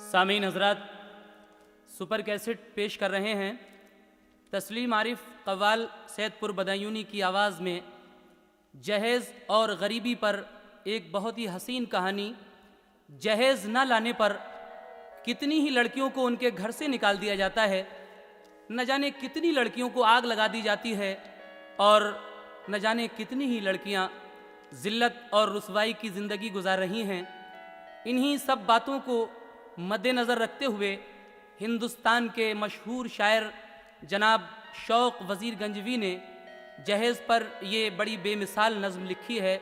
सामीन हजरात, super cassette पेश कर रहे हैं तस्लीम आरिफ कव्वाल सैदपुर बदायूनी की आवाज़ में जहेज़ और गरीबी पर एक बहुत ही हसीन कहानी। जहेज़ न लाने पर कितनी ही लड़कियों को उनके घर से निकाल दिया जाता है, न जाने कितनी लड़कियों को आग लगा दी जाती है और न जाने कितनी ही लड़कियां ज़िल्लत और रुसवाई की ज़िंदगी गुजार रही हैं। इन्हीं सब बातों को मद्देनज़र रखते हुए हिंदुस्तान के मशहूर शायर जनाब शौक़ वज़ीर गंजवी ने जहेज़ पर ये बड़ी बेमिसाल नज़्म लिखी है,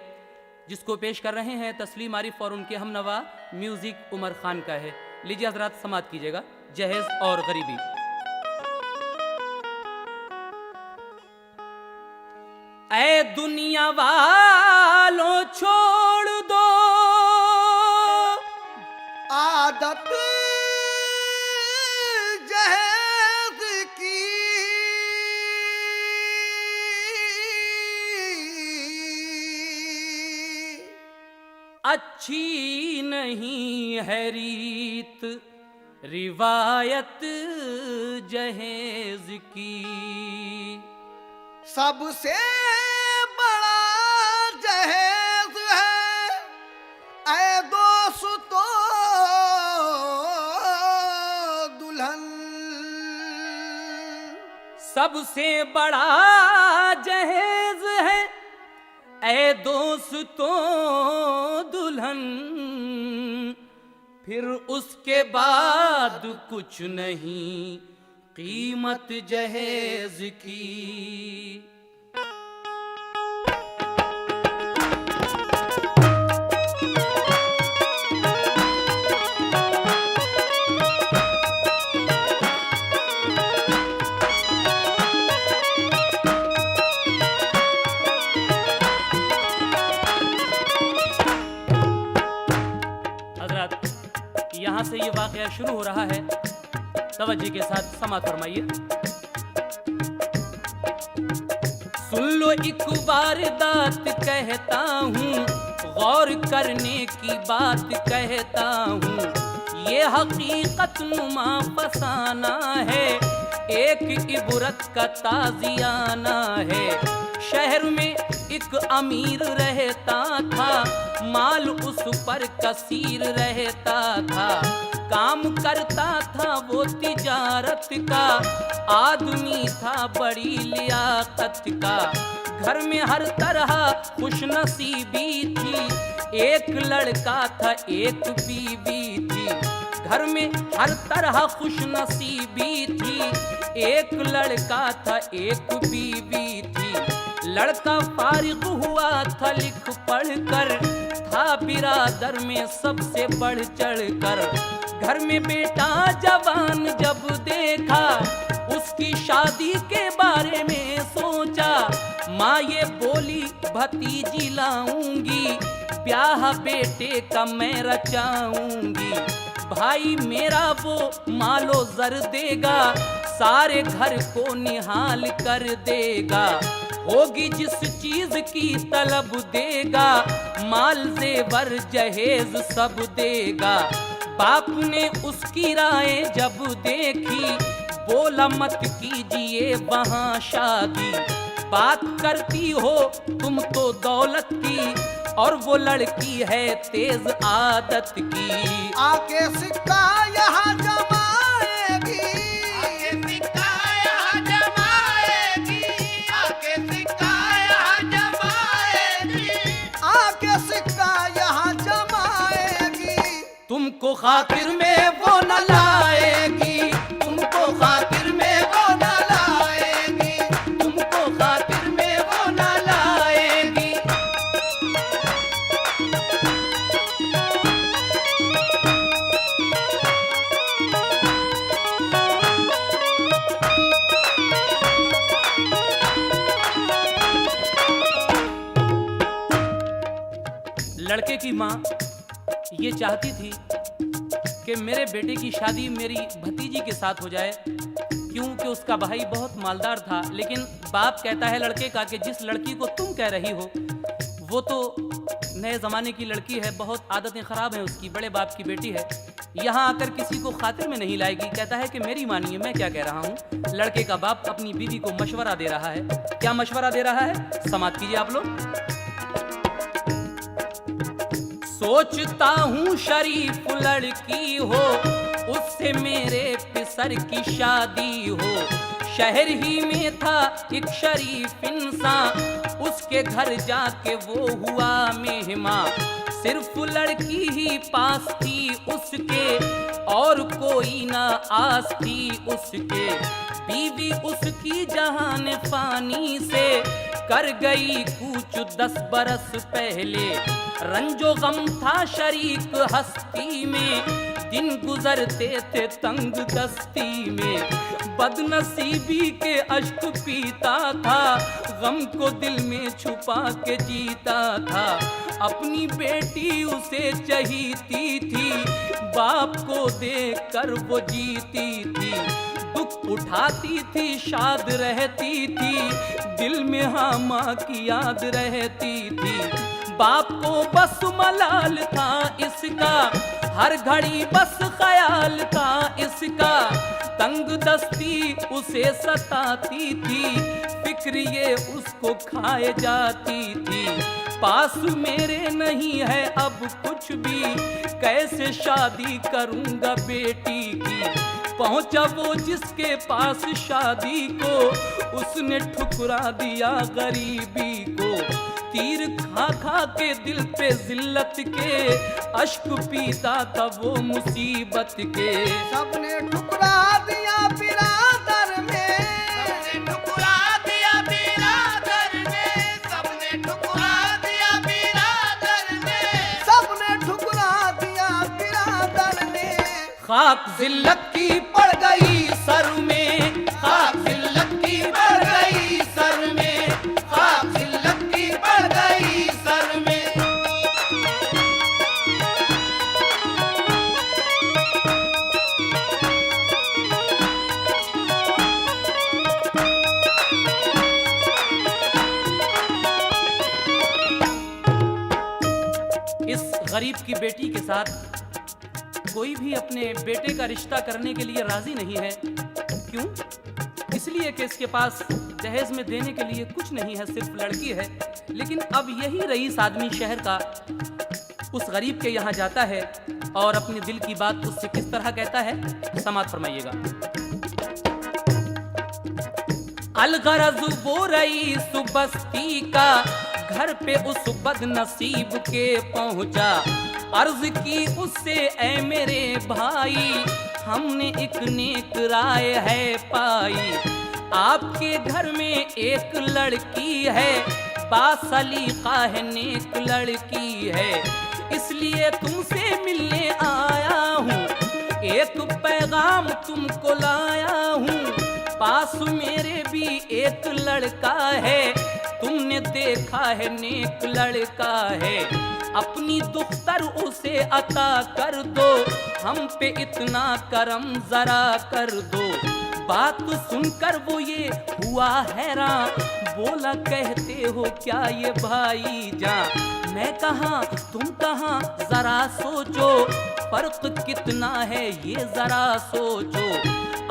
जिसको पेश कर रहे हैं तस्लीम आरिफ और उनके हमनवा म्यूज़िक उमर ख़ान का है। लीजिए हज़रात समात कीजिएगा, जहेज़ और गरीबी। ऐ दुनिया वालों छोड़ दो आदत जहेज़ की, अच्छी नहीं है रीत रिवायत जहेज़ की। सबसे बड़ा जहेज़ है ऐ दोस्तों दुल्हन, सबसे बड़ा जहेज़ है ऐ दोस्तों दुल्हन, फिर उसके बाद कुछ नहीं कीमत जहेज़ की। यहाँ से ये वाक़या शुरू हो रहा है, तवज्जो के साथ समात फरमाइए। सुन लो एक बार दात कहता हूँ, गौर करने की बात कहता हूँ, ये हकीकत नुमा फसाना है, एक इबरत का ताज़ियाना है। शहर में एक अमीर रहता था, माल उस पर कसीर रहता था, काम करता था वो तिजारत का, आदमी था बड़ी लियाकत का। घर में हर तरह खुशनसीबी थी, एक लड़का था एक बीवी थी। घर में हर तरह खुशनसीबी थी, एक लड़का था एक बीवी थी। लड़का फारिग हुआ था लिख पढ़ कर, था बिरादर में सबसे बढ़ चढ़ कर। घर में बेटा जवान जब देखा, उसकी शादी के बारे में सोचा। माँ ये बोली भतीजी लाऊंगी, ब्याह बेटे का मैं रचाऊंगी। भाई मेरा वो मालो जर देगा, सारे घर को निहाल कर देगा। होगी जिस चीज की तलब देगा, माल जेवर जहेज सब देगा। बाप ने उसकी राय जब देखी, बोला मत कीजिए वहाँ शादी। बात करती हो तुम तो दौलत की, और वो लड़की है तेज आदत की। आके सिक्का यहाँ जमाएगी, आके सिक्का यहाँ जमाएगी, आके सिक्का यहाँ जमाएगी, आके सिक्का यहाँ जमाएगी। तुमको खातिर में वो न लाएगी, तुमको खातिर में वो न लाएगी, तुमको खातिर में वो लड़के की माँ ये चाहती थी कि मेरे बेटे की शादी मेरी भतीजी के साथ हो जाए, क्योंकि उसका भाई बहुत मालदार था। लेकिन बाप कहता है लड़के का कि जिस लड़की को तुम कह रही हो वो तो नए ज़माने की लड़की है, बहुत आदतें ख़राब हैं उसकी, बड़े बाप की बेटी है, यहाँ आकर किसी को खातिर में नहीं लाएगी। कहता है कि मेरी मानिए, मैं क्या कह रहा हूँ। लड़के का बाप अपनी बीवी को मशवरा दे रहा है। क्या मशवरा दे रहा है, समाप्त कीजिए आप लोग। सोचता हूँ शरीफ लड़की हो, उससे मेरे पिसर की शादी हो। शहर ही में था एक शरीफ इंसान, उसके घर जाके वो हुआ मेहमान। सिर्फ लड़की ही पास थी उसके, और कोई ना आस थी उसके। बीवी उसकी जहान फानी से कर गई कूच 10 बरस पहले। रंजो गम था शरीक हस्ती में, दिन गुजरते थे तंग दस्ती में। बदनसीबी के अश्क पीता था, गम को दिल में छुपा के जीता था। अपनी बेटी उसे चाहती थी, बाप को देख कर वो जीती थी। दुख उठाती थी, शाद रहती थी, दिल में हाँ माँ की याद रहती थी। बाप को बस मलाल था इसका, हर घड़ी बस ख्याल था इसका। तंग दस्ती उसे सताती थी, फिक्र ये उसको खाए जाती थी। पास मेरे नहीं है अब कुछ भी, कैसे शादी करूंगा बेटी की। पहुंचा वो जिसके पास शादी को, उसने ठुकरा दिया गरीबी को। तीर खा खा के दिल पे जिल्लत के, अश्क पीता था वो मुसीबत के। सबने ठुकरा दिया बिरादर में, सबने ठुकरा दिया बिरादर में, सबने ठुकरा दिया बिरादर में, सबने ठुकरा दिया बिरादर ने। खाक जिल्लत की पड़ गई सर में, खाक जिल्लत की पड़ गई सर में, खाक जिल्लत की पड़ गई सर में। इस गरीब की बेटी के साथ कोई भी अपने बेटे का रिश्ता करने के लिए राजी नहीं है। क्यों? इसलिए कि इसके पास दहेज में देने के लिए कुछ नहीं है, सिर्फ लड़की है। लेकिन अब यही रईस आदमी शहर का उस गरीब के यहाँ जाता है और अपने दिल की बात उससे किस तरह कहता है, समाप्त फरमाइएगा। अलगरज वो रईस बस्ती का, घर पे उस बदनसीब के पहुंचा। अर्ज की उससे ऐ मेरे भाई, हमने एक नेक राय है पाई। आपके घर में एक लड़की है, बासलीका है, नेक लड़की है। इसलिए तुमसे मिलने आया हूँ, एक पैगाम तुमको लाया हूँ। पास मेरे भी एक लड़का है, तुमने देखा है नेक लड़का है। अपनी दुख्तर उसे अता कर दो, हम पे इतना करम जरा कर दो। बात सुनकर वो ये हुआ हैरान, बोला कहते हो क्या ये भाई जान। मैं कहाँ तुम कहाँ जरा सोचो, फर्क कितना है ये जरा सोचो।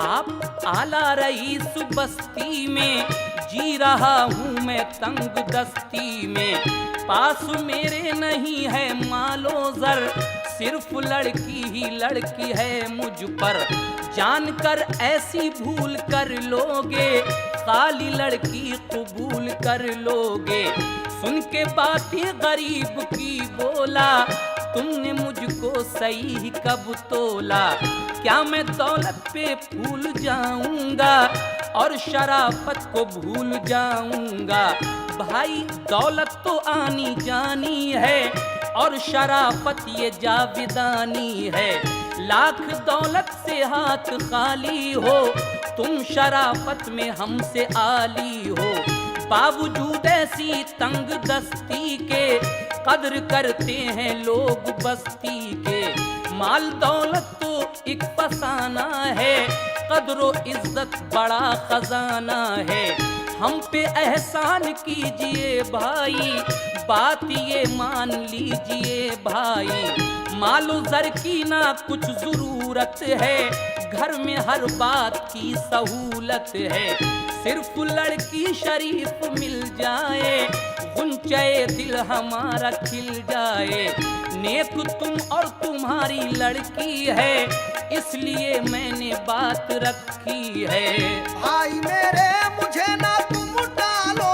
आप आला रईस बस्ती में, जी रहा हूँ मैं तंग दस्ती में। पास मेरे नहीं है मालो जर, सिर्फ लड़की ही लड़की है मुझ पर। जानकर ऐसी भूल कर लोगे, खाली लड़की कबूल कर लोगे। सुन के बातें गरीब की बोला, तुमने मुझको सही कब तोला। क्या मैं दौलत पे फूल जाऊंगा और शराफत को भूल जाऊंगा। भाई दौलत तो आनी जानी है और शराफत ये जाविदानी है। लाख दौलत से हाथ खाली हो, तुम शराफत में हमसे आली हो। बावजूद ऐसी तंग दस्ती के कद्र करते हैं लोग बस्ती के। माल दौलत तो एक फसाना है, कद्र इज्जत बड़ा खजाना है। हम पे एहसान कीजिए भाई, बात ये मान लीजिए भाई। मालो जर की ना कुछ जरूरत है, घर में हर बात की सहूलत है। सिर्फ लड़की शरीफ मिल जाए, गुंचे दिल हमारा खिल जाए। नेक तुम और तुम्हारी लड़की है, इसलिए मैंने बात रखी है। भाई मेरे मुझे ना तुम डालो,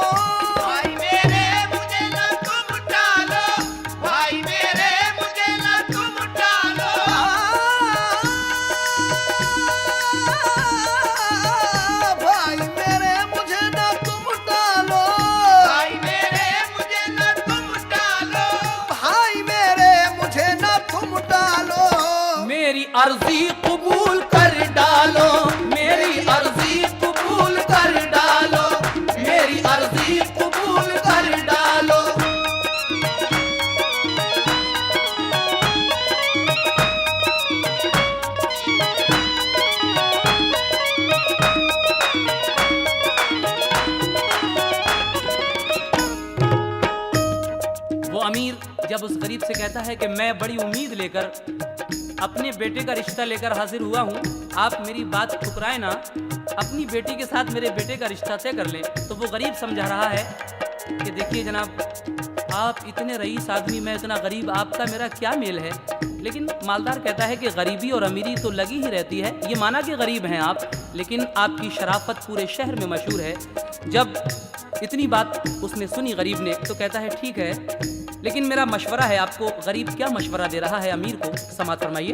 भाई मेरे मुझे ना तुम डालो, भाई मेरे मुझे ना तुम डालो। भाई मेरे मुझे ना तुम डालो, भाई मेरे मुझे ना तुम डालो। भाई मेरे मुझे ना तुम डालो। मेरी अर्जी कबूल कर डालो, मेरी अर्जी कबूल कर डालो, मेरी अर्जी कबूल कर डालो। वो अमीर जब उस गरीब से कहता है कि मैं बड़ी उम्मीद लेकर अपने बेटे का रिश्ता लेकर हाजिर हुआ हूँ, आप मेरी बात ठुकराए ना, अपनी बेटी के साथ मेरे बेटे का रिश्ता तय कर लें। तो वो गरीब समझा रहा है कि देखिए जनाब, आप इतने रईस आदमी, मैं इतना गरीब, आपका मेरा क्या मेल है। लेकिन मालदार कहता है कि गरीबी और अमीरी तो लगी ही रहती है। ये माना कि गरीब हैं आप, लेकिन आपकी शराफत पूरे शहर में मशहूर है। जब इतनी बात उसने सुनी गरीब ने, तो कहता है ठीक है, लेकिन मेरा मशवरा है आपको। गरीब क्या मशवरा दे रहा है अमीर को, समात फरमाइए।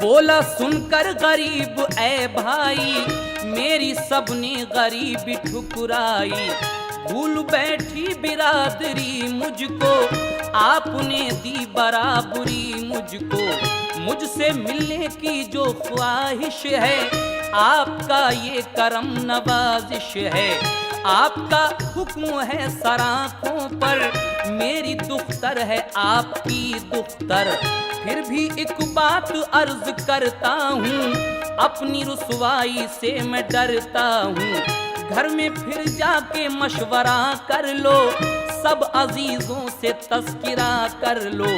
बोला सुनकर गरीब ऐ भाई, मेरी सबने गरीबी ठुकराई। भूल बैठी बिरादरी मुझको, आपने दी बराबरी मुझको। मुझसे मिलने की जो ख्वाहिश है, आपका ये करम नवाजिश है। आपका हुक्म है सराखों पर, मेरी दुख्तर है आपकी दुख्तर। फिर भी एक बात अर्ज करता हूँ, अपनी रुसवाई से मैं डरता हूँ। घर में फिर जाके मशवरा कर लो, सब अजीजों से तस्किरा कर लो।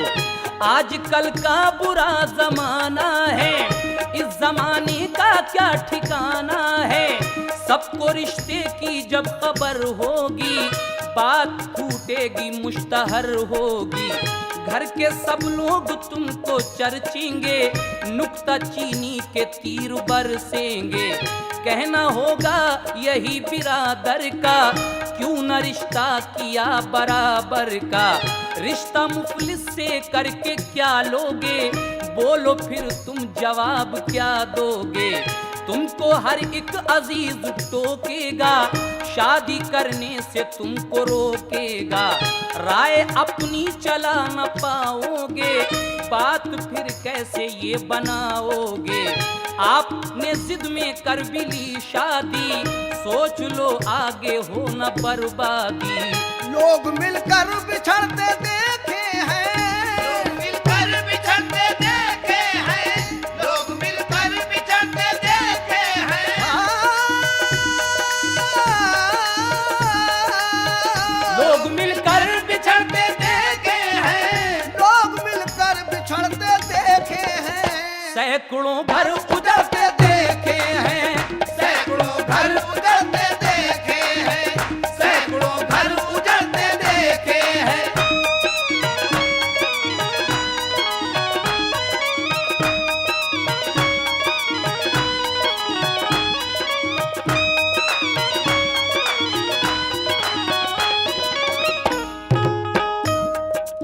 आजकल का बुरा जमाना है, इस जमाने का क्या ठिकाना है। सबको रिश्ते की जब खबर होगी, बात फूटेगी मुश्तहर होगी। घर के सब लोग तुमको चर्चेंगे, नुक्ता चीनी के तीर बरसेंगे। कहना होगा यही बिरादर का, क्यों न रिश्ता किया बराबर का। रिश्ता मुफलिस से करके क्या लोगे, बोलो फिर तुम जवाब क्या दोगे। तुमको हर एक अजीज टोकेगा, शादी करने से तुमको रोकेगा। राय अपनी चला न पाओगे, बात फिर कैसे ये बनाओगे। आपने जिद में कर भी ली शादी, सोच लो आगे हो न बर्बादी। लोग मिलकर बिछड़ते देखे हैं, लोग मिलकर बिछड़ते देखे हैं, लोग मिलकर बिछड़ते देखे हैं। लोग मिलकर बिछड़ते देखे हैं, लोग मिलकर बिछड़ते देखे हैं। सैकड़ों घर उजड़ते देखे हैं, सैकड़ों घर उजड़ते देखे हैं, सैकड़ों घर उजड़ते देखे हैं।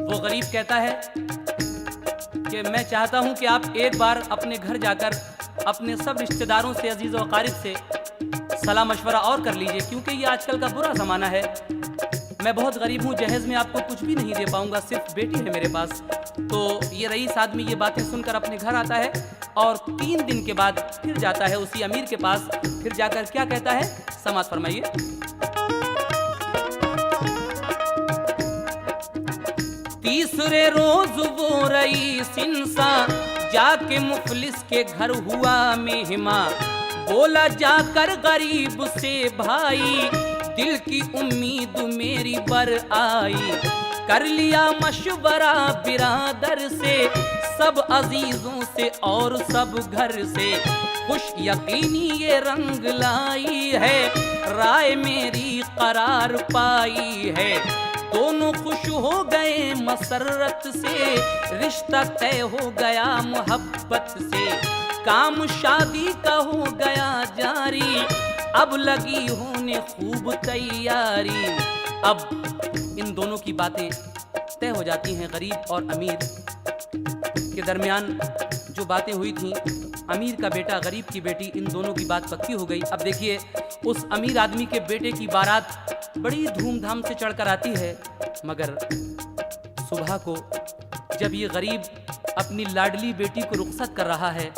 वो गरीब कहता है कि मैं चाहता हूं कि आप एक बार अपने घर जाकर अपने सब रिश्तेदारों से, अजीज व अकारिब से सलाह मशवरा और कर लीजिए, क्योंकि ये आजकल का बुरा ज़माना है। मैं बहुत गरीब हूँ, जहेज में आपको कुछ भी नहीं दे पाऊंगा, सिर्फ बेटी है मेरे पास। तो ये रईस आदमी ये बातें सुनकर अपने घर आता है और 3 दिन के बाद फिर जाता है उसी अमीर के पास। फिर जाकर क्या कहता है, समाज फरमाइए। तीसरे रोज वो रईस इंसान जाके मुफलिस के घर हुआ मेहमा, बोला जाकर गरीब से भाई दिल की उम्मीद मेरी बर आई। कर लिया मशवरा बिरादर से, सब अजीजों से और सब घर से, खुश यकीनी ये रंग लाई है, राय मेरी करार पाई है। दोनों खुश हो गए मसरत से, रिश्ता तय हो गया मोहब्बत से, काम शादी का हो गया जारी, अब लगी होने खूब तैयारी। अब इन दोनों की बातें तय हो जाती हैं। गरीब और अमीर के दरमियान जो बातें हुई थीं, अमीर का बेटा गरीब की बेटी, इन दोनों की बात पक्की हो गई। अब देखिए, उस अमीर आदमी के बेटे की बारात बड़ी धूमधाम से चढ़कर आती है, मगर सुबह को जब ये गरीब अपनी लाडली बेटी को रुखसत कर रहा है,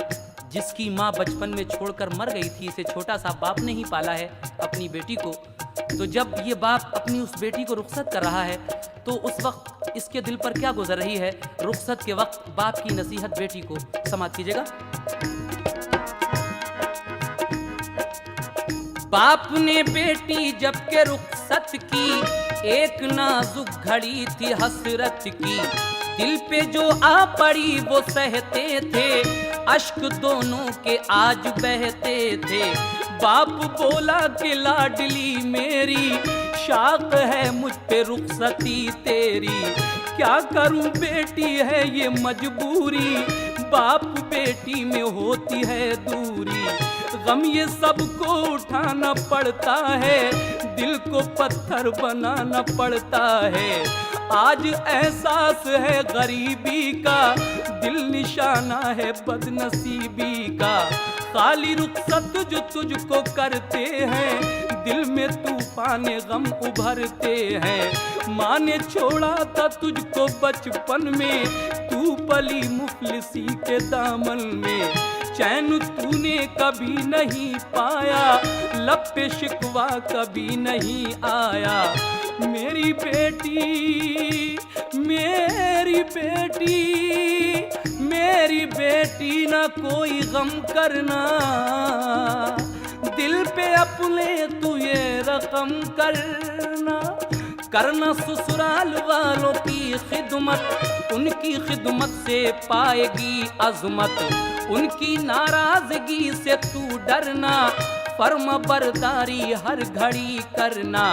जिसकी माँ बचपन में छोड़कर मर गई थी, इसे छोटा सा बाप ने ही पाला है अपनी बेटी को, तो जब ये बाप अपनी उस बेटी को रुखसत कर रहा है तो उस वक्त इसके दिल पर क्या गुजर रही है। रुखसत के वक्त बाप की नसीहत बेटी को समाप्त कीजिएगा। बाप ने बेटी जब के रुखसत की, एक नाजुक घड़ी थी हसरत की, दिल पे जो आ पड़ी वो सहते थे, अश्क दोनों के आज बहते थे। बाप बोला कि लाडली मेरी, शाक है मुझ पे रुखसती तेरी, क्या करूं बेटी है ये मजबूरी, बाप बेटी में होती है दूरी, गम ये सबको उठाना पड़ता है, दिल को पत्थर बनाना पड़ता है। आज एहसास है गरीबी का, दिल निशाना है बदनसीबी का, खाली रुखसत जो तुझको करते हैं, दिल में तूफान गम उभरते हैं। माँ ने छोड़ा था तुझको बचपन में, तू पली मुफलिसी के दामन में, चैन तूने कभी नहीं पाया, लब पे शिकवा कभी नहीं आया। मेरी बेटी, मेरी बेटी, मेरी बेटी ना कोई गम करना, दिल पे अपने तू ये रकम करना, करना ससुराल वालों की खिदमत, उनकी खिदमत से पाएगी अजमत, उनकी नाराजगी से तू डरना, फर्मा बरदारी हर घड़ी करना,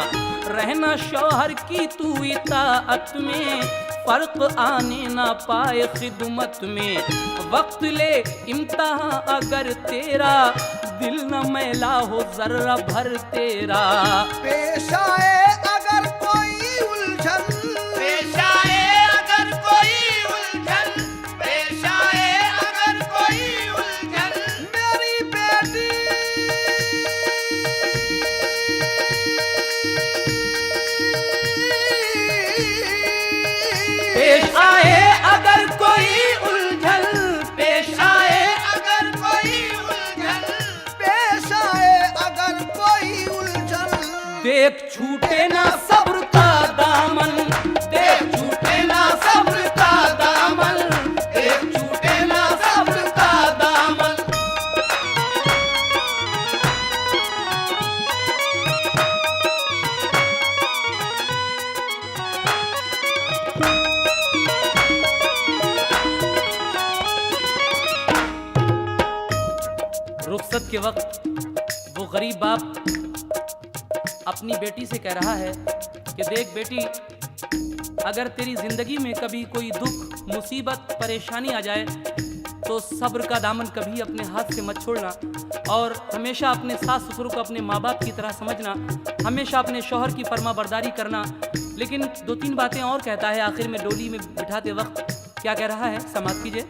रहना शौहर की तू इताअत में, फर्क आने ना पाए खिदमत में, वक्त ले इम्तिहान अगर तेरा, दिल न मैला हो जर्रा भर तेरा। पेश आए अगर कोई उलझन, पेश आए अगर कोई उलझन, पेश आए अगर कोई उलझन, मेरी बेटी, पेश आए अगर कोई उलझन, पेश आए अगर कोई उलझन, पेश आए अगर कोई उलझन, देख छूटे ना सब्र का दामन, देख छूटे ना सब्र का दामन, देख छूटे ना सब्र का दामन। रुखसत के वक्त वो गरीब बाप अपनी बेटी से कह रहा है कि देख बेटी, अगर तेरी जिंदगी में कभी कोई दुख मुसीबत परेशानी आ जाए तो सब्र का दामन कभी अपने हाथ से मत छोड़ना, और हमेशा अपने सास ससुर को अपने माँ बाप की तरह समझना, हमेशा अपने शौहर की फर्मा बरदारी करना। लेकिन 2-3 बातें और कहता है आखिर में डोली में बिठाते वक्त। क्या कह रहा है, समाप्त कीजिए।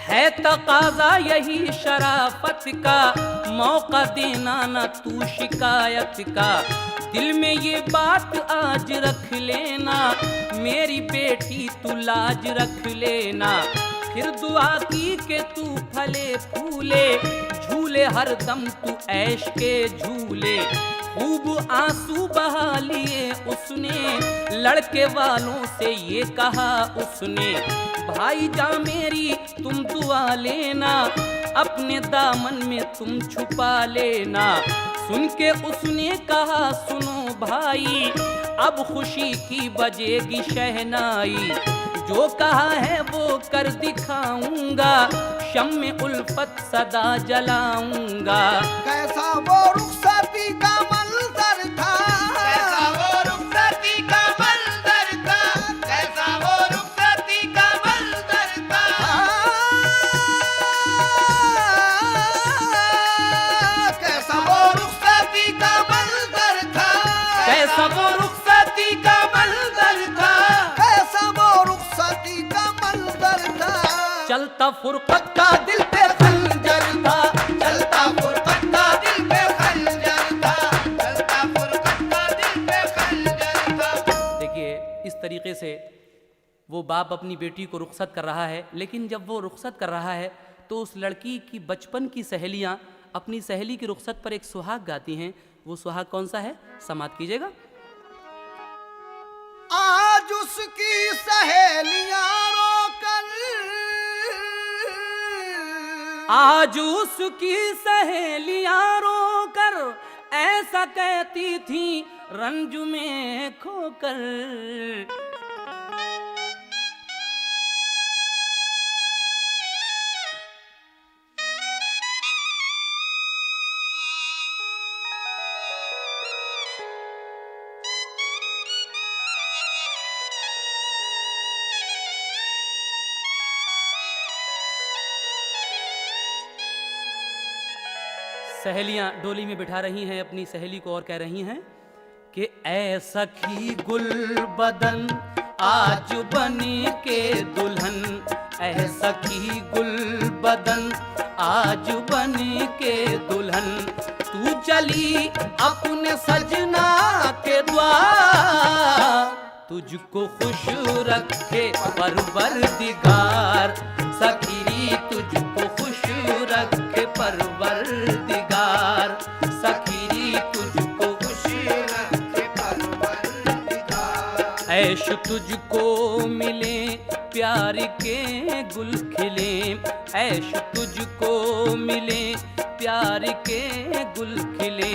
है तकाजा यही शराफत का, मौका देना ना तू शिकायत का, दिल में ये बात आज रख लेना, मेरी बेटी तू लाज रख लेना। फिर दुआ की के तू फले फूले, झूले हर दम तू ऐश के झूले। खूब आंसू बहा लिए उसने, लड़के वालों से ये कहा उसने, भाई जा मेरी तुम दुआ लेना, अपने दामन में तुम छुपा लेना। सुन के उसने कहा सुनो भाई, अब खुशी की बजेगी शहनाई, जो कहा है वो कर दिखाऊंगा, शम्मे उल्फत सदा जलाऊंगा। कैसा वो रुखसती का मंजर था, कैसा वो रुखसती का मंजर था, कैसा वो रुखसती का मंजर था। कैसा वो रुखसती का मंजर था, कैसा वो रुखसती का मंजर था, कैसा वो रुखसती का मंजर था। चलता फुरकत का दिल पे खंजर था, चलता फुरकत का दिल पे खंजर था, चलता फुरकत का दिल पे खंजर था। देखिए इस तरीके से वो बाप अपनी बेटी को रुखसत कर रहा है, लेकिन जब वो रुखसत कर रहा है तो उस लड़की की बचपन की सहेलियां अपनी सहेली की रुखसत पर एक सुहाग गाती हैं। वो सुहाग कौन सा है, समाप्त कीजिएगा। आज उसकी सहेलियां रोकर, आज उसकी सहेलियां रोकर ऐसा कहती थी रंज में खोकर। सहेलियां डोली में बिठा रही हैं अपनी सहेली को और कह रही हैं कि ऐ सखी गुल बदन आज बनी के दुल्हन, ऐ सखी गुल बदन आज बनी के दुल्हन, तू चली अपने सजना के द्वार, तुझको खुश रखे परवरदिगार, सखी तुझको खुश रखे परवरदिगार, सखी तुझको खुश रखे परवरदिगार। ऐश तुझको मिले प्यार के गुल खिले, ऐश तुझको मिले प्यार के गुल खिले,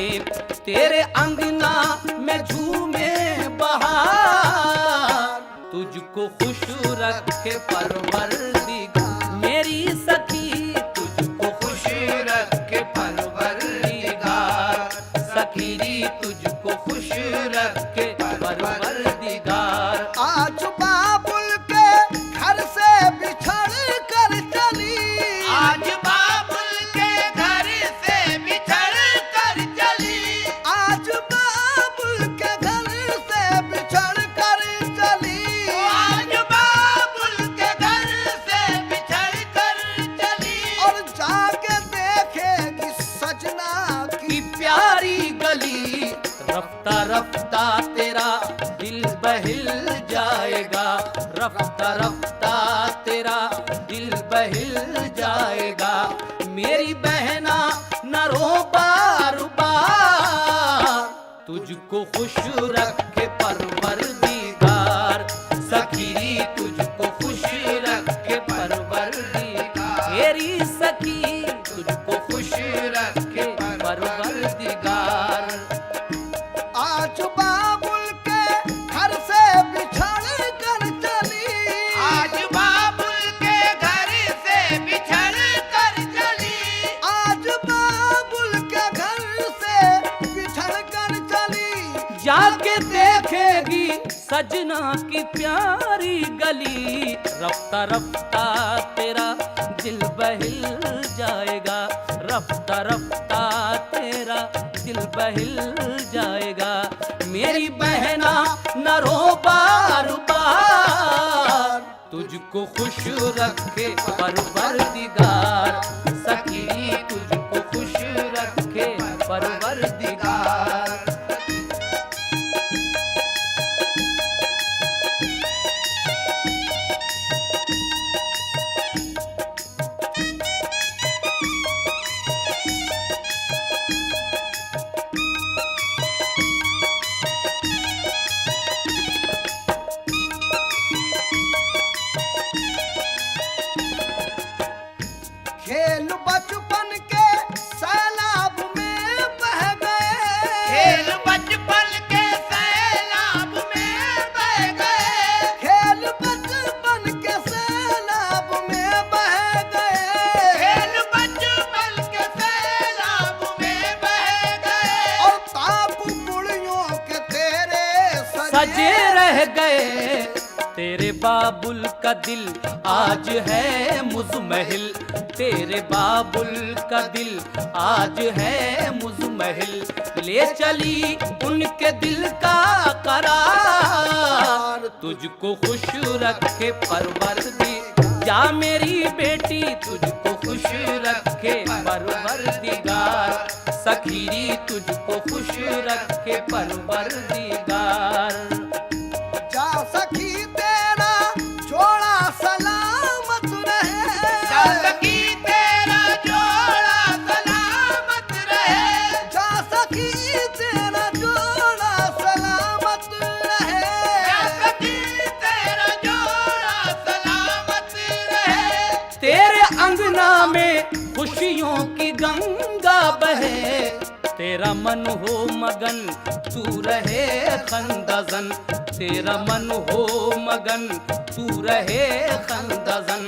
तेरे अंगना में झूमे बहार, तुझको खुश रखे परवरदिगार, मेरी सखी तुझको खुश रखे परवरदिगार, सखी तुझको खुश रखे परवरदिगार। आज बाबुल के घर से बिछड़ कर चली, आज बाबुल के घर से बिछड़ कर चली, आज बाबुल के घर से बिछड़ कर चली, आज बाबुल के घर से बिछड़ कर चली, और जाके देखेगी सजना की प्यारी गली, रफ्ता रफ्ता तेरा दिल बहिल जाएगा, रफ्ता रफ्ता तेरा दिल बहिल जाएगा, मेरी बहना न रो बार बार, तुझको खुश रखे परवरदिगार, सखी तुझको खुश रखे परवरदिगार, मेरी सखी तुझको खुश रखे परवरदिगार। आज बाबुल के घर से बिछड़ कर चली, आज बाबुल के घर से बिछड़ कर चली, आज बाबुल के घर से बिछड़ कर चली, जाके देखेगी सजना की प्यारी गली, रफ्ता रफ्ता तेरा दिल बहिल जाएगा, रफ्ता रफ्ता तेरा दिल बहिल जाएगा, मेरी बहना न रो बार बार, तुझको खुश रखे परवरदिगार, सखी तुझको खुश रखे परवरदिगार। खेल बचपन के सैलाब में बह गए। खेल बचपन के सैलाब में बह गए। खेल बचपन के सैलाब में बह गए। खेल बचपन के सैलाब में बह गए। और ताप कुड़ियों के तेरे सजे रह गए। तेरे बाबुल का दिल आज है मुजमहिल, तेरे बाबुल का दिल आज है मुजमहिल। ले चली उनके दिल का करार, तुझको खुश रखे परवरदिगार। जा मेरी बेटी तुझको खुश रखे परवरदिगार। सखीरी तुझको खुश रखे परवरदिगार। जा सखी तेरा जोड़ा सलामत रहे। जा सखी तेरा जोड़ा सलामत रहे। जा सखी तेरा जोड़ा सलामत रहे। जा सखी तेरा जोड़ा सलामत रहे। तेरे अंगना में खुशियों की गंगा बहे। तेरा मन हो मगन तू रहे खंदजन। तेरा मन हो मगन तू रहे खंदजन।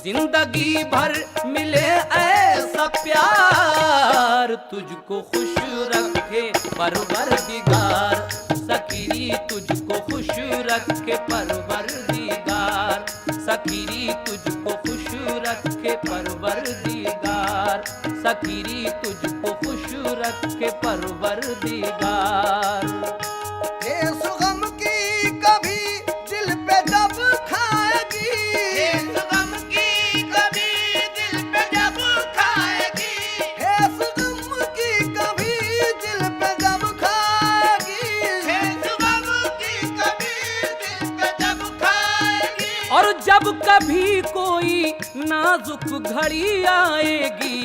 जिंदगी भर मिले ऐसा प्यार, तुझको खुश रखे परवरदिगार। सखीरी तुझको खुश रखे परवरदिगार। सखीरी तुझको खुश रखे परवरदिगार। सखीरी तुझको खुश रखे परवरदिगार। इस गम की कभी दिल पे जब खाएगी। इस गम की कभी दिल पे जब खाएगी। इस गम की कभी दिल पे जब खाएगी। इस गम की कभी दिल पे जब खाएगी। और जब कभी कोई नाजुक घड़ी आएगी,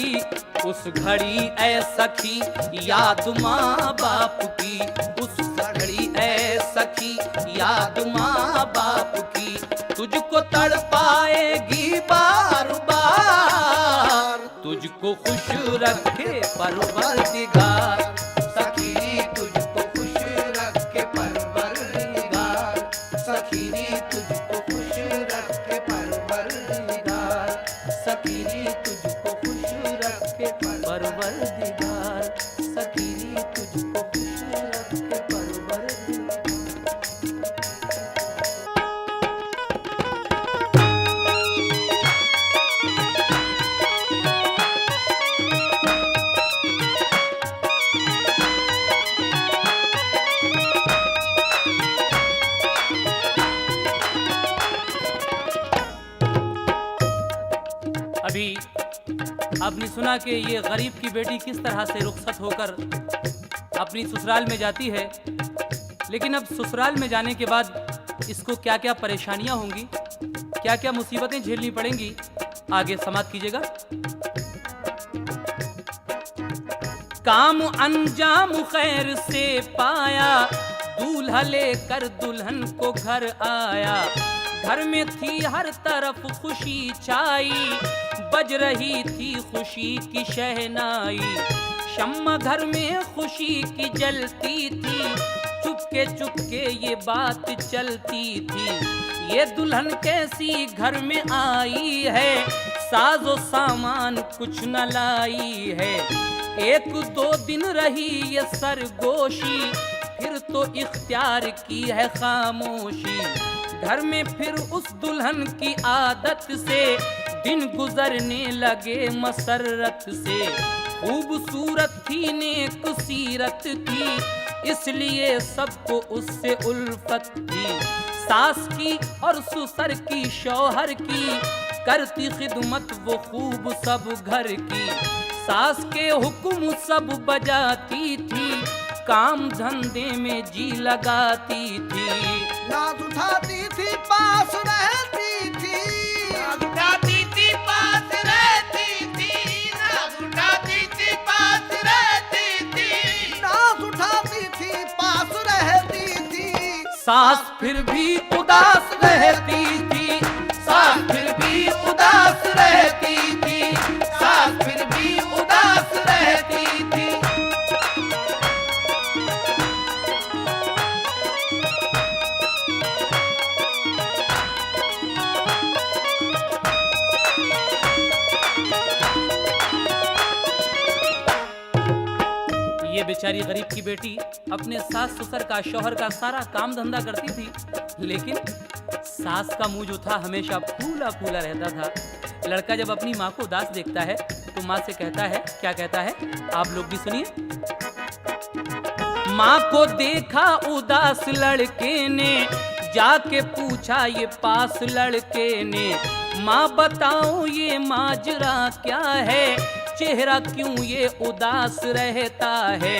उस घड़ी ऐ सखी याद माँ बाप की। उस घड़ी ऐ सखी याद माँ बाप की। तुझको तड़पाएगी बार बार, तुझको खुश रखे परवरदिगार। सखी तुझको खुश रखे परवरदिगार। सखीरी तुझको खुश रखे परवरदिगार। सखीरी तुझको खुश रखे परवरदिगार। सखीरी तुझको खुश रखे परवरदिगार। अभी आपने सुना कि ये गरीब की बेटी किस तरह से रुखसत होकर अपनी ससुराल में जाती है, लेकिन अब ससुराल में जाने के बाद इसको क्या क्या परेशानियां होंगी, क्या क्या मुसीबतें झेलनी पड़ेंगी, आगे समाप्त कीजिएगा। काम अंजाम खैर से पाया, दूल्हा लेकर दुल्हन को घर आया। घर में थी हर तरफ खुशी छाई, बज रही थी खुशी की शहनाई। शम्मा घर में खुशी की जलती थी, चुपके चुपके ये बात चलती थी। ये दुल्हन कैसी घर में आई है, साजो सामान कुछ न लाई है। एक दो दिन रही ये सरगोशी, फिर तो इख्तियार की है खामोशी। घर में फिर उस दुल्हन की आदत से दिन गुजरने लगे मसरत से। खूबसूरत थी नेक सीरत थी, इसलिए सबको उससे उल्फत थी। सास की और ससुर की शौहर की, करती खिदमत वो खूब सब घर की। सास के हुक्म सब बजाती थी, काम धंधे में जी लगाती थी। नाज उठाती थी पास रहती थी, नाज उठाती थी पास रहती थी, नाज उठाती थी पास रहती थी, नाज उठाती थी पास रहती थी। सास फिर भी उदास रहती थी, सास फिर भी उदास रहती थी, सास फिर भी उदास रहती थी। ये बेचारी गरीब की बेटी अपने सास ससुर का, शौहर का सारा काम धंधा करती थी, लेकिन सास का मुंह जो था हमेशा फूला फूला रहता था। लड़का जब अपनी माँ को उदास देखता है तो माँ से कहता है, क्या कहता है, आप लोग भी सुनिए। माँ को देखा उदास लड़के ने, जाके पूछा ये पास लड़के ने, माँ बताओ ये माजरा क्या है, चेहरा क्यों ये उदास रहता है।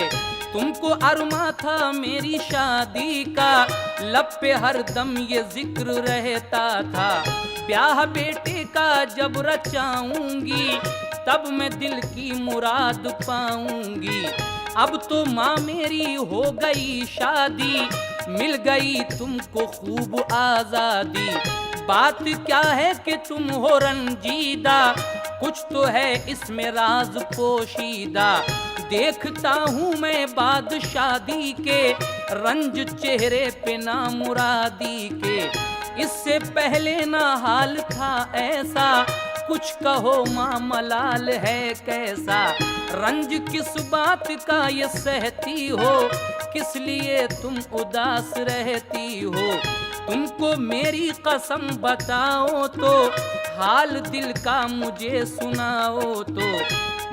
तुमको अरमा था मेरी शादी का, लब पे हर दम ये जिक्र रहता था। ब्याह बेटे का जब रचाऊंगी, तब मैं दिल की मुराद पाऊंगी। अब तो माँ मेरी हो गई शादी, मिल गई तुमको खूब आजादी। बात क्या है कि तुम हो रंजीदा, कुछ तो है इसमें राज पोशीदा। देखता हूँ मैं बाद शादी के, रंज चेहरे पे ना मुरादी के। इससे पहले ना हाल था ऐसा, कुछ कहो माँ मलाल है कैसा। रंज किस बात का ये सहती हो, किस लिए तुम उदास रहती हो। तुमको मेरी कसम बताओ तो, हाल दिल का मुझे सुनाओ तो।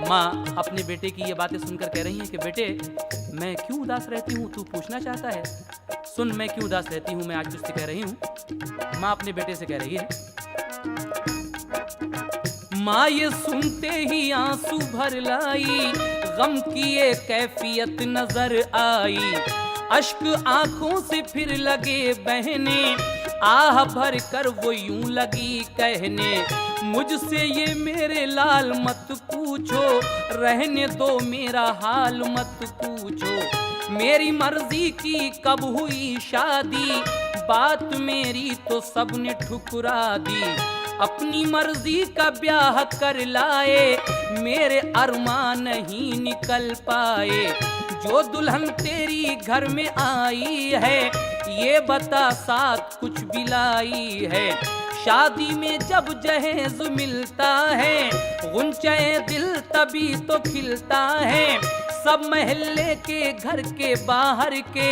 माँ अपने बेटे की ये बातें सुनकर कह रही हैं कि बेटे मैं क्यों उदास रहती हूँ, तू पूछना चाहता है, सुन मैं क्यों उदास रहती हूँ, मैं आज तुझसे कह रही हूँ। माँ अपने बेटे से कह रही है। माँ ये सुनते ही आंसू भर लाई, गम की ये कैफियत नजर आई। अश्क आंखों से फिर लगे बहने, आह भर कर वो यूं लगी कहने। मुझसे ये मेरे लाल मत पूछो, रहने दो मेरा हाल मत पूछो। मेरी मर्जी की कब हुई शादी, बात मेरी तो सबने ठुकरा दी। अपनी मर्जी का ब्याह कर लाए, मेरे अरमान नहीं निकल पाए। जो दुल्हन तेरी घर में आई है, ये बता साथ कुछ भी लाई है। शादी में जब जहेज मिलता है, गुंचे दिल तभी तो खिलता है। सब महल्ले के घर के बाहर के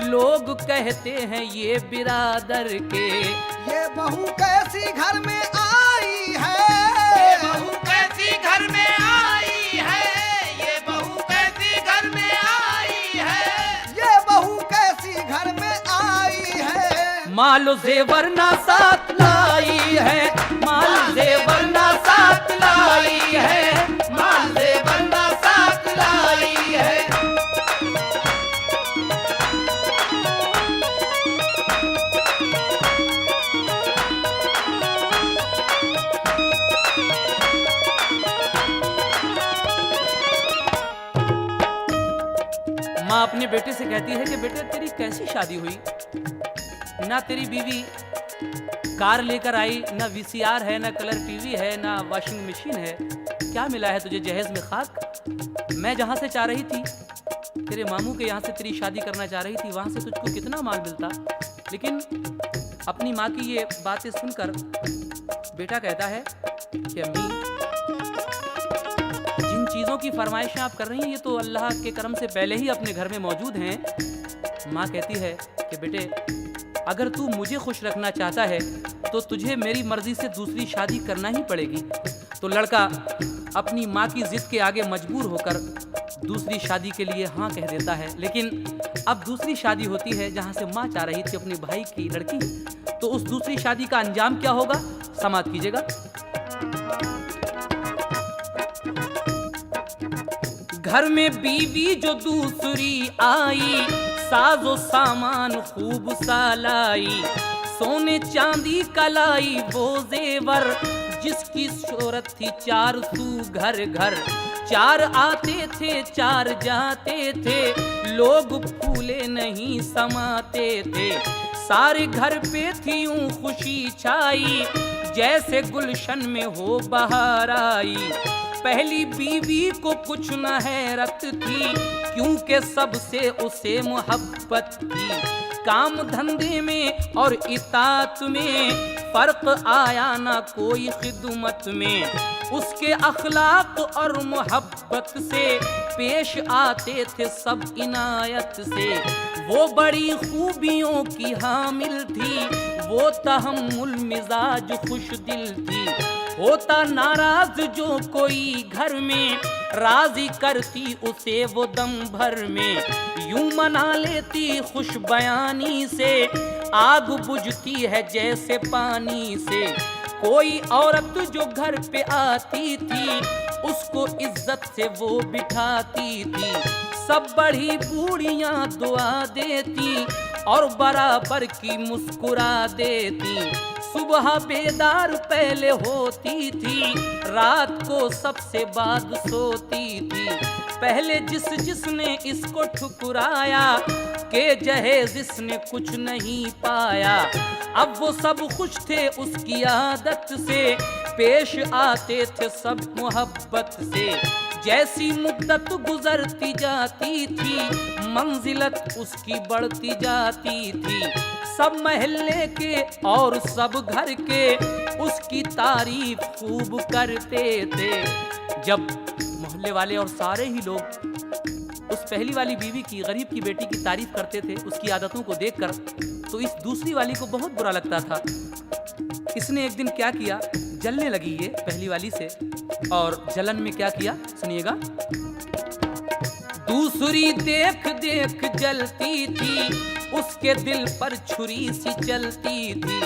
लोग कहते हैं ये बिरादर के। ये बहू कैसी घर में आई है, ये बहू कैसी घर में आई है, ये बहू कैसी घर में आई है, ये बहू कैसी घर में आई है। मालो जेवर ना साथ लाई है, माल जेवर ना साथ लाई है, माल से बंदा साथ लाई है। माँ अपने बेटे से कहती है कि बेटे तेरी कैसी शादी हुई, ना तेरी बीवी कार लेकर आई, ना वीसीआर है, ना कलर टीवी है, ना वॉशिंग मशीन है, क्या मिला है तुझे जहेज में खाक। मैं जहाँ से चाह रही थी, तेरे मामू के यहाँ से तेरी शादी करना चाह रही थी, वहाँ से तुझको कितना माल मिलता। लेकिन अपनी माँ की ये बातें सुनकर बेटा कहता है कि अम्मी जिन चीज़ों की फरमाइशें आप कर रही हैं ये तो अल्लाह के करम से पहले ही अपने घर में मौजूद हैं। माँ कहती है कि बेटे अगर तू मुझे खुश रखना चाहता है तो तुझे मेरी मर्जी से दूसरी शादी करना ही पड़ेगी। तो लड़का अपनी माँ की जिद के आगे मजबूर होकर दूसरी शादी के लिए हाँ कह देता है। लेकिन अब दूसरी शादी होती है जहाँ से माँ चाह रही थी अपने भाई की लड़की, तो उस दूसरी शादी का अंजाम क्या होगा, समाप्त कीजिएगा। घर में बीवी जो दूसरी आई, साजो सामान खूब सा लाई, सोने चांदी कलाई वो जेवर, जिसकी शोहरत थी 4 सू घर घर। 4 आते थे 4 जाते थे, लोग फूले नहीं समाते थे। सारे घर पे थी यूं खुशी छाई, जैसे गुलशन में हो बहार आई। पहली बीवी को कुछ न हैरत थी, क्योंकि सबसे उसे मोहब्बत थी। काम धंधे में और इताअत में फर्क आया ना कोई खिदमत में। उसके अखलाक और मोहब्बत से पेश आते थे सब इनायत से। वो बड़ी खूबियों की हामिल थी, वो तहम्मुल मिजाज खुश दिल थी। होता नाराज जो कोई घर में, राजी करती उसे वो दम भर में। यूं मना लेती खुश बयानी से, आग बुझती है जैसे पानी से। कोई औरत जो घर पे आती थी, उसको इज्जत से वो बिठाती थी। सब बड़ी बूढ़ियां दुआ देती और बराबर की मुस्कुरा देती। सुबह बेदार पहले होती थी, रात को सबसे बाद सोती थी। पहले जिसने इसको ठुकराया, के जहेज इसने कुछ नहीं पाया। अब वो सब खुश थे उसकी आदत से, पेश आते थे सब मोहब्बत से। जैसी मुद्दत गुजरती जाती थी, मंजिलत उसकी बढ़ती जाती थी। सब महल्ले के और सब घर के उसकी तारीफ खूब करते थे। जब मोहल्ले वाले और सारे ही लोग उस पहली वाली बीवी की, गरीब की बेटी की तारीफ करते थे उसकी आदतों को देखकर, तो इस दूसरी वाली को बहुत बुरा लगता था। इसने एक दिन क्या किया, जलने लगी ये पहली वाली से, और जलन में क्या किया सुनिएगा। दूसरी देख देख जलती थी, उसके दिल पर छुरी सी चलती थी।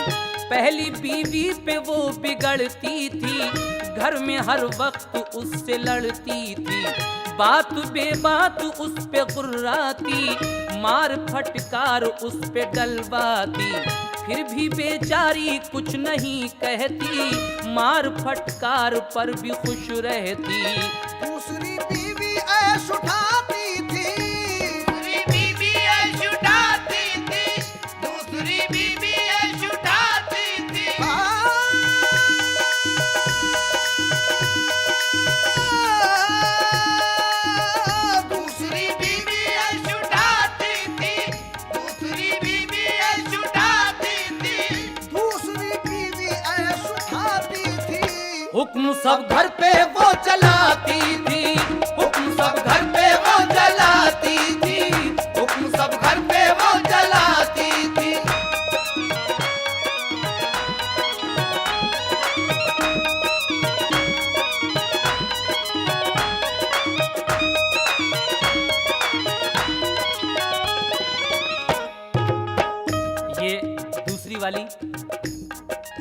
पहली बीवी पे वो बिगड़ती थी, घर में हर वक्त उससे लड़ती थी। बात बेबात उस पे गुर्राती, मार फटकार उस पे डलवाती। फिर भी बेचारी कुछ नहीं कहती, मार फटकार पर भी खुश रहती। दूसरी बीवी ऐश उठाती थी, दूसरी बीवी ऐश उठाती थी, दूसरी बीवी ऐश उठाती थी। दूसरी बीवी ऐश उठाती थी, दूसरी बीवी ऐश उठाती थी। दूसरी बीवी ऐश उठाती थी। हुक्म सब घर पे वो चलाती थी, हुक्म सब घर पे वो जलाती थी, हुक्म सब घर पे वो जलाती थी। ये दूसरी वाली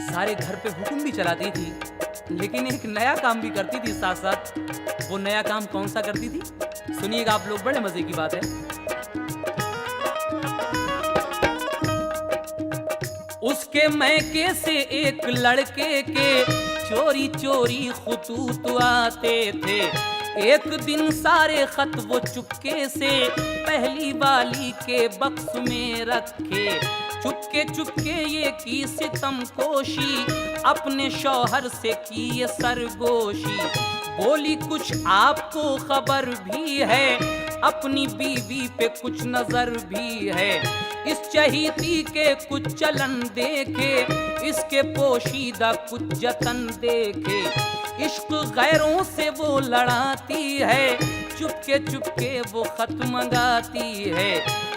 सारे घर पे हुक्म भी चलाती थी, लेकिन एक नया काम भी करती थी साथ साथ। वो नया काम कौन सा करती थी सुनिएगा आप लोग, बड़े मजे की बात है। उसके मैके से एक लड़के के चोरी चोरी खुतूत आते थे। एक दिन सारे खत वो चुपके से पहली वाली के बक्स में रखे। चुपके चुपके ये की सितम कोशी, अपने शौहर से की ये सरगोशी। बोली कुछ आपको खबर भी है, अपनी बीवी पे कुछ नजर भी है। इस चहीती के कुछ चलन देखे, इसके पोशीदा कुछ जतन देखे। इश्क गैरों से वो लड़ाती है, चुपके चुपके वो खत मंगाती है।